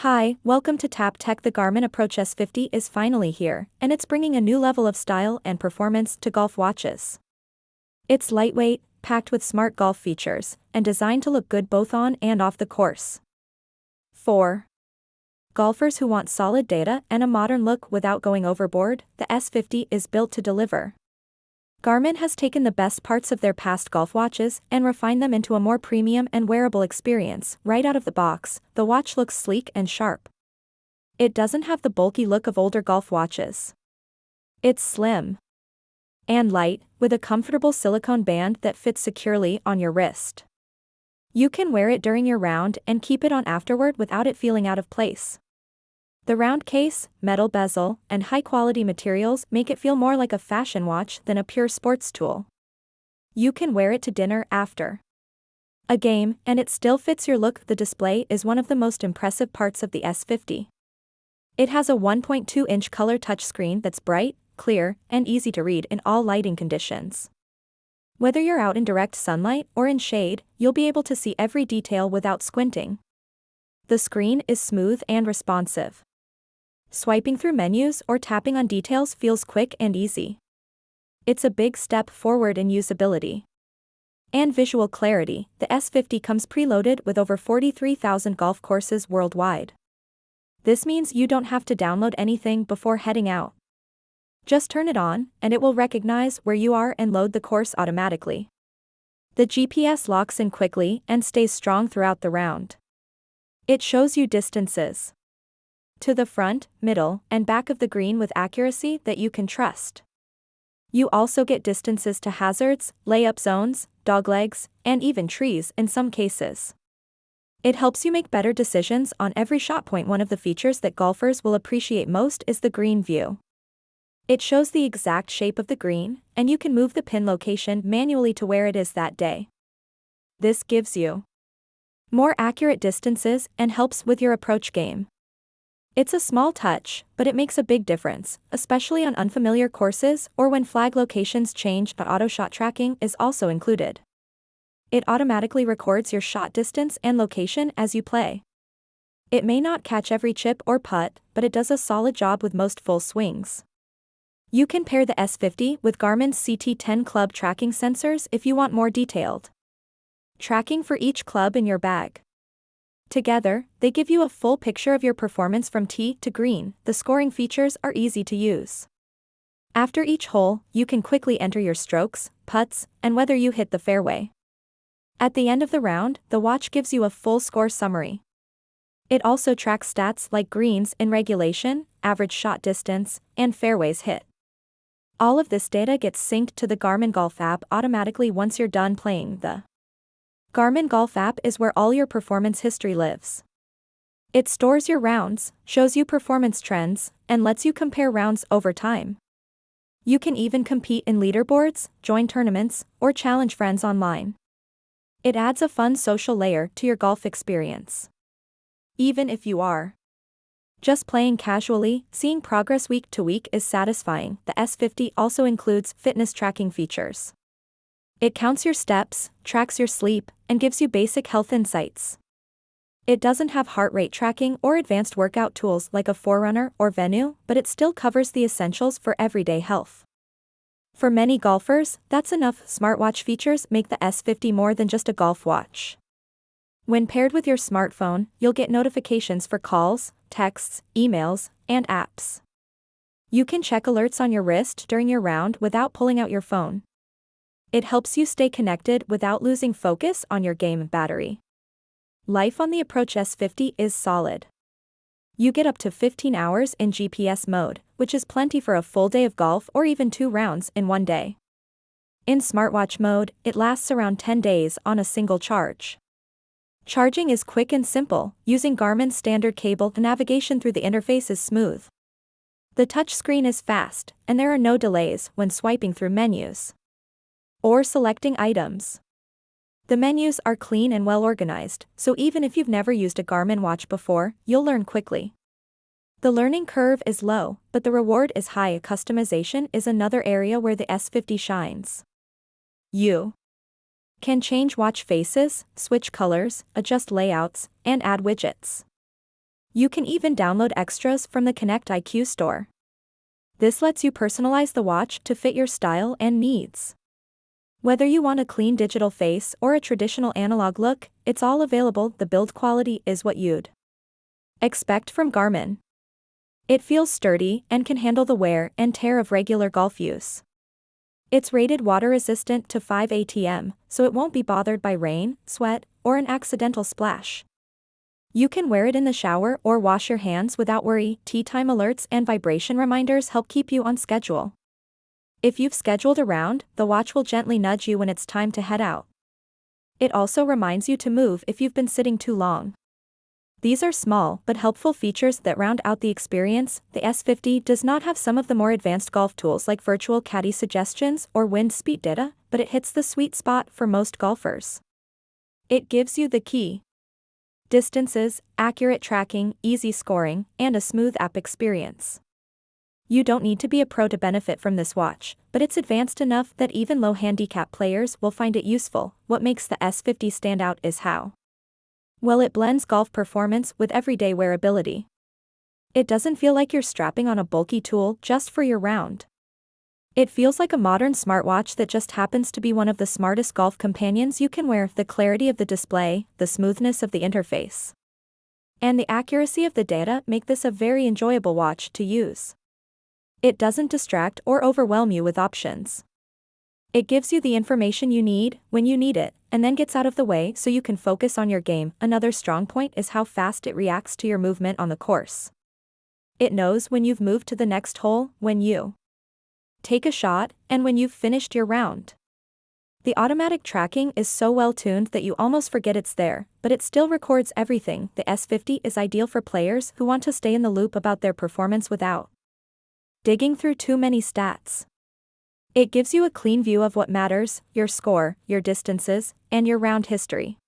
Hi, welcome to Tap Tech. The Garmin Approach S50 is finally here, and it's bringing a new level of style and performance to golf watches. It's lightweight, packed with smart golf features, and designed to look good both on and off the course. 4. Golfers who want solid data and a modern look without going overboard, the S50 is built to deliver. Garmin has taken the best parts of their past golf watches and refined them into a more premium and wearable experience. Right out of the box, the watch looks sleek and sharp. It doesn't have the bulky look of older golf watches. It's slim and light, with a comfortable silicone band that fits securely on your wrist. You can wear it during your round and keep it on afterward without it feeling out of place. The round case, metal bezel, and high-quality materials make it feel more like a fashion watch than a pure sports tool. You can wear it to dinner after a game, and it still fits your look. The display is one of the most impressive parts of the S50. It has a 1.2-inch color touchscreen that's bright, clear, and easy to read in all lighting conditions. Whether you're out in direct sunlight or in shade, you'll be able to see every detail without squinting. The screen is smooth and responsive. Swiping through menus or tapping on details feels quick and easy. It's a big step forward in usability and visual clarity. The S50 comes preloaded with over 43,000 golf courses worldwide. This means you don't have to download anything before heading out. Just turn it on, and it will recognize where you are and load the course automatically. The GPS locks in quickly and stays strong throughout the round. It shows you distances to the front, middle, and back of the green with accuracy that you can trust. You also get distances to hazards, layup zones, doglegs, and even trees in some cases. It helps you make better decisions on every shot point. One of the features that golfers will appreciate most is the green view. It shows the exact shape of the green, and you can move the pin location manually to where it is that day. This gives you more accurate distances and helps with your approach game. It's a small touch, but it makes a big difference, especially on unfamiliar courses or when flag locations change. But auto shot tracking is also included. It automatically records your shot distance and location as you play. It may not catch every chip or putt, but it does a solid job with most full swings. You can pair the S50 with Garmin's CT10 club tracking sensors if you want more detailed tracking for each club in your bag. Together, they give you a full picture of your performance from tee to green. The scoring features are easy to use. After each hole, you can quickly enter your strokes, putts, and whether you hit the fairway. At the end of the round, the watch gives you a full score summary. It also tracks stats like greens in regulation, average shot distance, and fairways hit. All of this data gets synced to the Garmin Golf app automatically once you're done playing. The Garmin Golf app is where all your performance history lives. It stores your rounds, shows you performance trends, and lets you compare rounds over time. You can even compete in leaderboards, join tournaments, or challenge friends online. It adds a fun social layer to your golf experience. Even if you are just playing casually, seeing progress week to week is satisfying. The S50 also includes fitness tracking features. It counts your steps, tracks your sleep, and gives you basic health insights. It doesn't have heart rate tracking or advanced workout tools like a Forerunner or Venu, but it still covers the essentials for everyday health. For many golfers, that's enough. Smartwatch features make the S50 more than just a golf watch. When paired with your smartphone, you'll get notifications for calls, texts, emails, and apps. You can check alerts on your wrist during your round without pulling out your phone. It helps you stay connected without losing focus on your game battery. Life on the Approach S50 is solid. You get up to 15 hours in GPS mode, which is plenty for a full day of golf or even 2 rounds in one day. In smartwatch mode, it lasts around 10 days on a single charge. Charging is quick and simple, using Garmin's standard cable. The navigation through the interface is smooth. The touchscreen is fast, and there are no delays when swiping through menus or selecting items. The menus are clean and well organized, so even if you've never used a Garmin watch before, you'll learn quickly. The learning curve is low, but the reward is high. Customization is another area where the S50 shines. You can change watch faces, switch colors, adjust layouts, and add widgets. You can even download extras from the Connect IQ store. This lets you personalize the watch to fit your style and needs. Whether you want a clean digital face or a traditional analog look, it's all available. The build quality is what you'd expect from Garmin. It feels sturdy and can handle the wear and tear of regular golf use. It's rated water-resistant to 5 atm, so it won't be bothered by rain, sweat, or an accidental splash. You can wear it in the shower or wash your hands without worry. Tea time alerts and vibration reminders help keep you on schedule. If you've scheduled around, the watch will gently nudge you when it's time to head out. It also reminds you to move if you've been sitting too long. These are small but helpful features that round out the experience. The S50 does not have some of the more advanced golf tools like virtual caddy suggestions or wind speed data, but it hits the sweet spot for most golfers. It gives you the key distances, accurate tracking, easy scoring, and a smooth app experience. You don't need to be a pro to benefit from this watch, but it's advanced enough that even low handicap players will find it useful. What makes the S50 stand out is how well it blends golf performance with everyday wearability. It doesn't feel like you're strapping on a bulky tool just for your round. It feels like a modern smartwatch that just happens to be one of the smartest golf companions you can wear. The clarity of the display, the smoothness of the interface, and the accuracy of the data make this a very enjoyable watch to use. It doesn't distract or overwhelm you with options. It gives you the information you need when you need it, and then gets out of the way so you can focus on your game. Another strong point is how fast it reacts to your movement on the course. It knows when you've moved to the next hole, when you take a shot, and when you've finished your round. The automatic tracking is so well tuned that you almost forget it's there, but it still records everything. The S50 is ideal for players who want to stay in the loop about their performance without digging through too many stats. It gives you a clean view of what matters: your score, your distances, and your round history.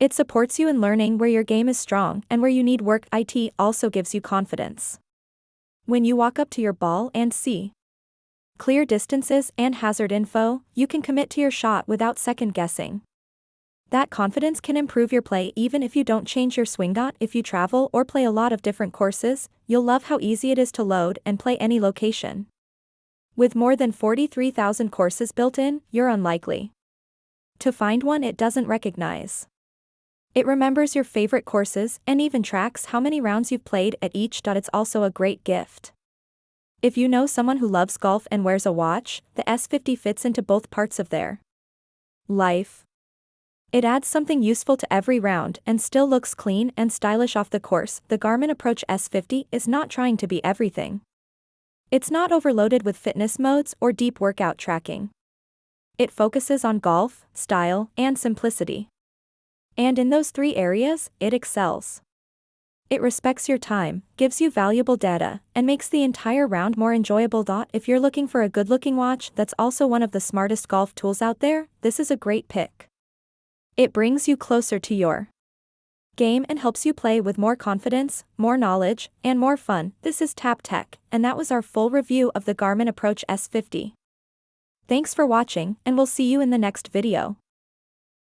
It supports you in learning where your game is strong and where you need work. It also gives you confidence when you walk up to your ball and see clear distances and hazard info. You can commit to your shot without second guessing. That confidence can improve your play even if you don't change your swing. If you travel or play a lot of different courses, you'll love how easy it is to load and play any location. With more than 43,000 courses built in, you're unlikely to find one it doesn't recognize. It remembers your favorite courses and even tracks how many rounds you've played at each. It's also a great gift if you know someone who loves golf and wears a watch. The S50 fits into both parts of their life. It adds something useful to every round and still looks clean and stylish off the course. The Garmin Approach S50 is not trying to be everything. It's not overloaded with fitness modes or deep workout tracking. It focuses on golf, style, and simplicity. And in those three areas, it excels. It respects your time, gives you valuable data, and makes the entire round more enjoyable. If you're looking for a good-looking watch that's also one of the smartest golf tools out there, this is a great pick. It brings you closer to your game and helps you play with more confidence, more knowledge, and more fun. This is Tap Tech, and that was our full review of the Garmin Approach S50. Thanks for watching, and we'll see you in the next video.